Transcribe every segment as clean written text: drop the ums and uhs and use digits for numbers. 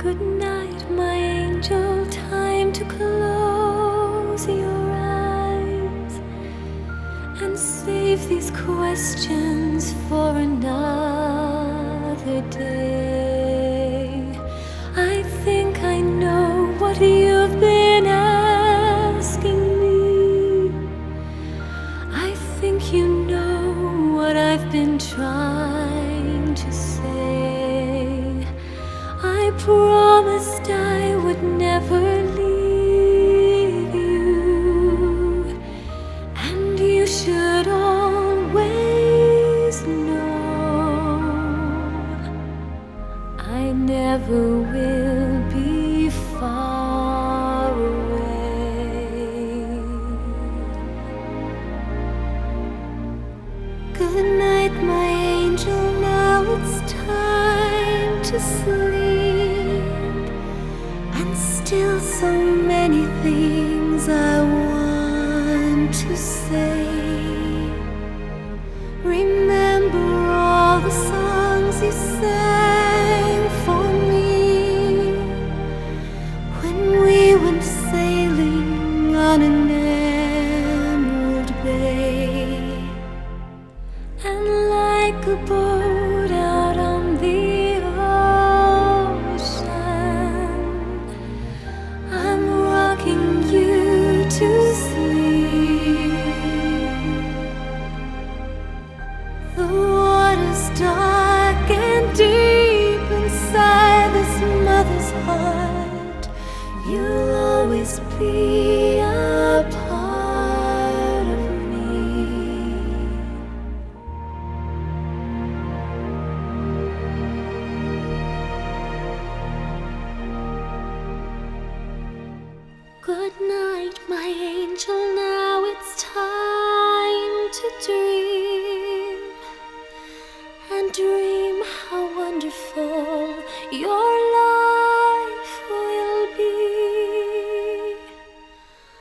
Good night, my angel, time to close your eyes and save these questions for another day. I think I know what you've been asking me. I think you know what I've been trying to say. I promised I would never leave you, and you should always know I never will be far away. Good night, my angel, now it's time to sleep. And still so many things I want to say. Remember all the songs you sang for me when we went sailing on an emerald bay. And like a boat out on the ocean, I'm rocking you to sleep. The water's dark and deep inside this mother's heart. You'll always be a part of me. Good night, my angel, now it's time to dream. And dream how wonderful your life will be.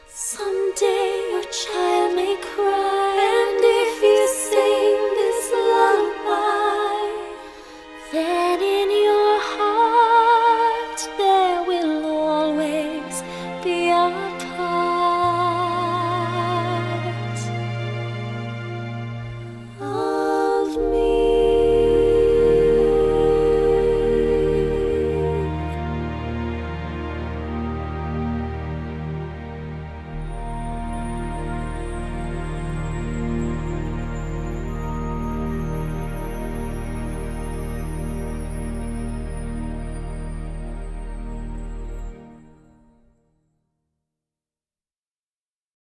Someday your child may cry